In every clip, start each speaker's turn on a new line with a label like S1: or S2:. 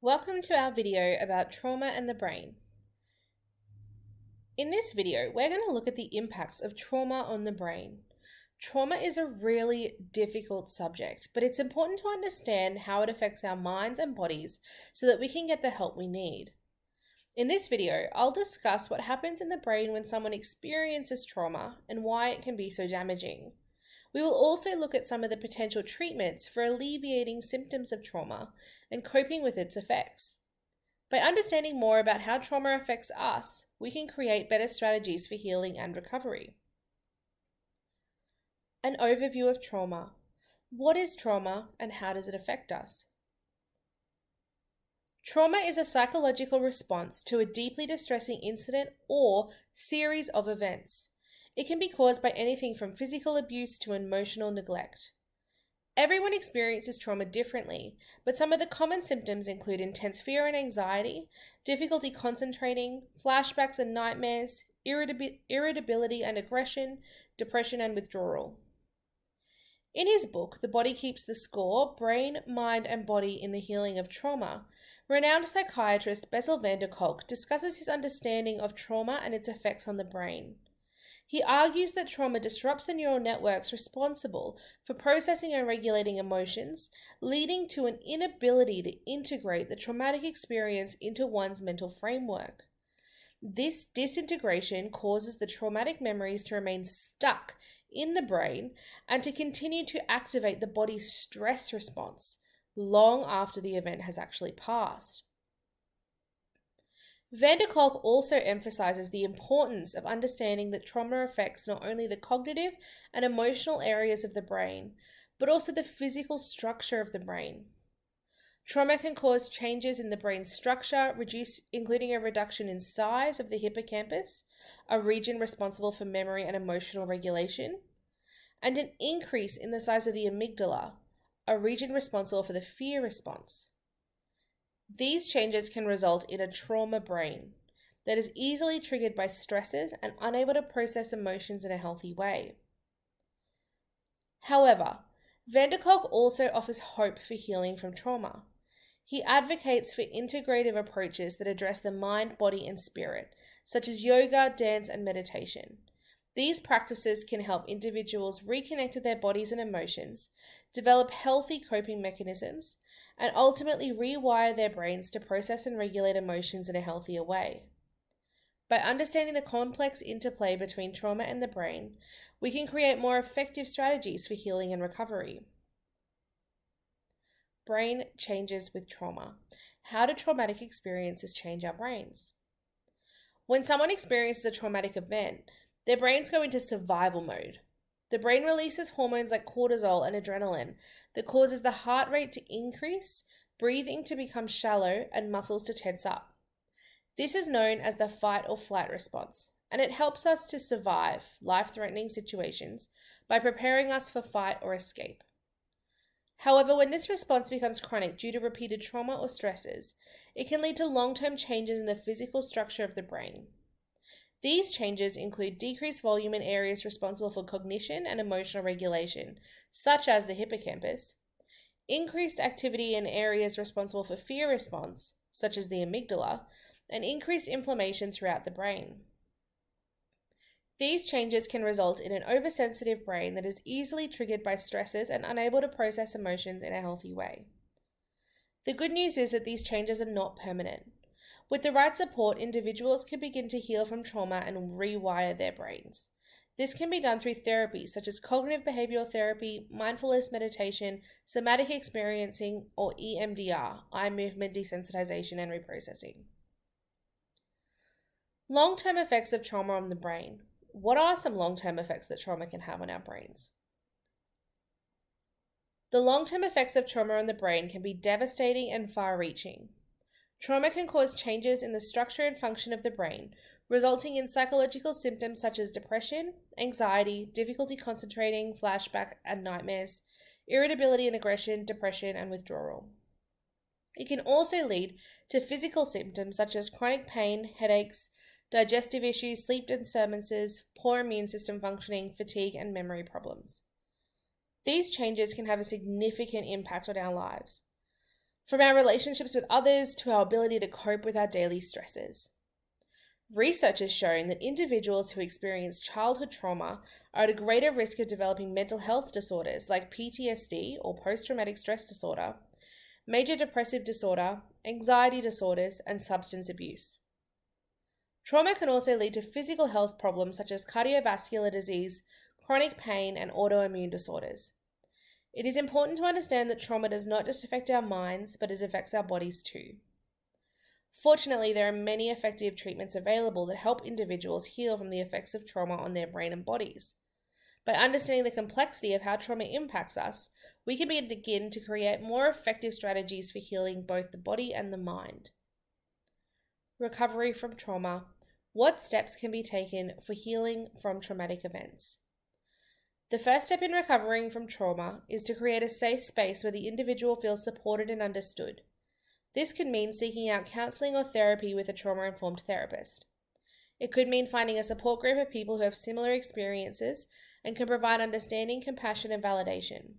S1: Welcome to our video about trauma and the brain. In this video, we're going to look at the impacts of trauma on the brain. Trauma is a really difficult subject, but it's important to understand how it affects our minds and bodies so that we can get the help we need. In this video, I'll discuss what happens in the brain when someone experiences trauma and why it can be so damaging. We will also look at some of the potential treatments for alleviating symptoms of trauma and coping with its effects. By understanding more about how trauma affects us, we can create better strategies for healing and recovery. An overview of trauma. What is trauma and how does it affect us? Trauma is a psychological response to a deeply distressing incident or series of events. It can be caused by anything from physical abuse to emotional neglect. Everyone experiences trauma differently, but some of the common symptoms include intense fear and anxiety, difficulty concentrating, flashbacks and nightmares, irritability and aggression, depression and withdrawal. In his book, The Body Keeps the Score, Brain, Mind and Body in the Healing of Trauma, renowned psychiatrist Bessel van der Kolk discusses his understanding of trauma and its effects on the brain. He argues that trauma disrupts the neural networks responsible for processing and regulating emotions, leading to an inability to integrate the traumatic experience into one's mental framework. This disintegration causes the traumatic memories to remain stuck in the brain and to continue to activate the body's stress response long after the event has actually passed. Van der Kolk also emphasizes the importance of understanding that trauma affects not only the cognitive and emotional areas of the brain, but also the physical structure of the brain. Trauma can cause changes in the brain's structure, including a reduction in size of the hippocampus, a region responsible for memory and emotional regulation, and an increase in the size of the amygdala, a region responsible for the fear response. These changes can result in a trauma brain that is easily triggered by stresses and unable to process emotions in a healthy way. However, Van der Kolk also offers hope for healing from trauma. He advocates for integrative approaches that address the mind, body, and spirit, such as yoga, dance, and meditation. These practices can help individuals reconnect with their bodies and emotions, develop healthy coping mechanisms, and ultimately rewire their brains to process and regulate emotions in a healthier way. By understanding the complex interplay between trauma and the brain, we can create more effective strategies for healing and recovery. Brain changes with trauma. How do traumatic experiences change our brains? When someone experiences a traumatic event, their brains go into survival mode. The brain releases hormones like cortisol and adrenaline that causes the heart rate to increase, breathing to become shallow, and muscles to tense up. This is known as the fight or flight response, and it helps us to survive life-threatening situations by preparing us for fight or escape. However, when this response becomes chronic due to repeated trauma or stresses, it can lead to long-term changes in the physical structure of the brain. These changes include decreased volume in areas responsible for cognition and emotional regulation, such as the hippocampus, increased activity in areas responsible for fear response, such as the amygdala, and increased inflammation throughout the brain. These changes can result in an oversensitive brain that is easily triggered by stresses and unable to process emotions in a healthy way. The good news is that these changes are not permanent. With the right support, individuals can begin to heal from trauma and rewire their brains. This can be done through therapies such as cognitive behavioral therapy, mindfulness meditation, somatic experiencing, or EMDR, eye movement desensitization and reprocessing. Long-term effects of trauma on the brain. What are some long-term effects that trauma can have on our brains? The long-term effects of trauma on the brain can be devastating and far-reaching. Trauma can cause changes in the structure and function of the brain, resulting in psychological symptoms such as depression, anxiety, difficulty concentrating, flashback and nightmares, irritability and aggression, depression, and withdrawal. It can also lead to physical symptoms such as chronic pain, headaches, digestive issues, sleep disturbances, poor immune system functioning, fatigue, and memory problems. These changes can have a significant impact on our lives. from our relationships with others to our ability to cope with our daily stresses. Research has shown that individuals who experience childhood trauma are at a greater risk of developing mental health disorders like PTSD or post-traumatic stress disorder, major depressive disorder, anxiety disorders, and substance abuse. Trauma can also lead to physical health problems such as cardiovascular disease, chronic pain, and autoimmune disorders. It is important to understand that trauma does not just affect our minds, but it affects our bodies too. Fortunately, there are many effective treatments available that help individuals heal from the effects of trauma on their brain and bodies. By understanding the complexity of how trauma impacts us, we can begin to create more effective strategies for healing both the body and the mind. Recovery from trauma. What steps can be taken for healing from traumatic events? The first step in recovering from trauma is to create a safe space where the individual feels supported and understood. This could mean seeking out counseling or therapy with a trauma-informed therapist. It could mean finding a support group of people who have similar experiences and can provide understanding, compassion, and validation.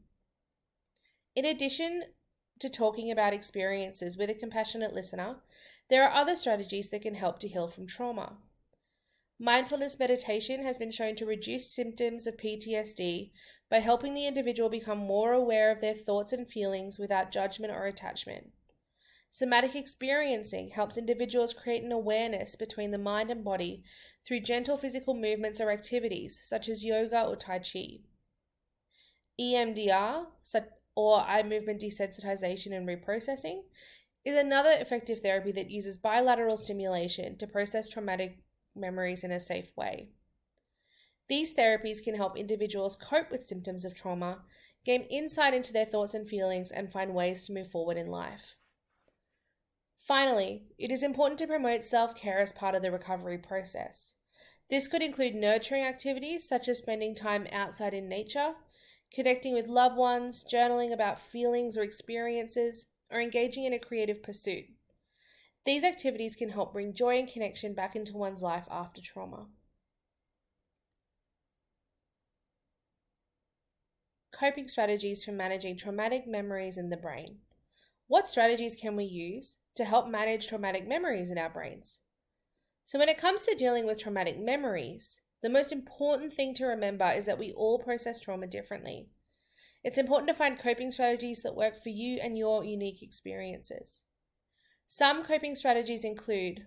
S1: In addition to talking about experiences with a compassionate listener, there are other strategies that can help to heal from trauma. Mindfulness meditation has been shown to reduce symptoms of PTSD by helping the individual become more aware of their thoughts and feelings without judgment or attachment. Somatic experiencing helps individuals create an awareness between the mind and body through gentle physical movements or activities such as yoga or Tai Chi. EMDR, or eye movement desensitization and reprocessing, is another effective therapy that uses bilateral stimulation to process traumatic memories in a safe way. These therapies can help individuals cope with symptoms of trauma, gain insight into their thoughts and feelings, and find ways to move forward in life. Finally, it is important to promote self-care as part of the recovery process. This could include nurturing activities such as spending time outside in nature, connecting with loved ones, journaling about feelings or experiences, or engaging in a creative pursuit. These activities can help bring joy and connection back into one's life after trauma. Coping strategies for managing traumatic memories in the brain. What strategies can we use to help manage traumatic memories in our brains? So when it comes to dealing with traumatic memories, the most important thing to remember is that we all process trauma differently. It's important to find coping strategies that work for you and your unique experiences. Some coping strategies include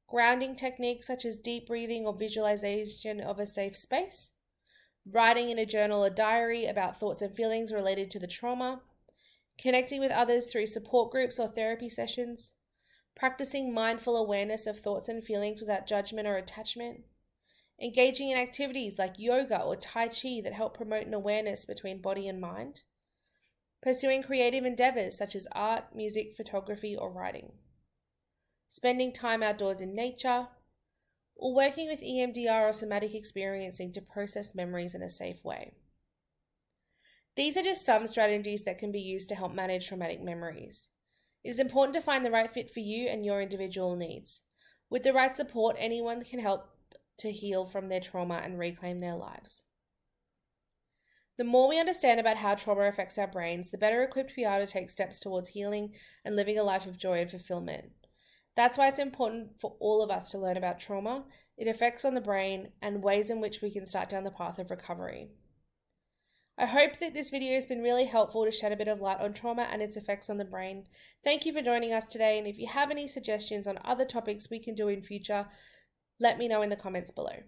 S1: grounding techniques such as deep breathing or visualization of a safe space, writing in a journal or diary about thoughts and feelings related to the trauma, connecting with others through support groups or therapy sessions, practicing mindful awareness of thoughts and feelings without judgment or attachment, engaging in activities like yoga or Tai Chi that help promote an awareness between body and mind, pursuing creative endeavors such as art, music, photography, or writing, spending time outdoors in nature, or working with EMDR or somatic experiencing to process memories in a safe way. These are just some strategies that can be used to help manage traumatic memories. It is important to find the right fit for you and your individual needs. With the right support, anyone can help to heal from their trauma and reclaim their lives. The more we understand about how trauma affects our brains, the better equipped we are to take steps towards healing and living a life of joy and fulfillment. That's why it's important for all of us to learn about trauma, its effects on the brain, and ways in which we can start down the path of recovery. I hope that this video has been really helpful to shed a bit of light on trauma and its effects on the brain. Thank you for joining us today, and if you have any suggestions on other topics we can do in future, let me know in the comments below.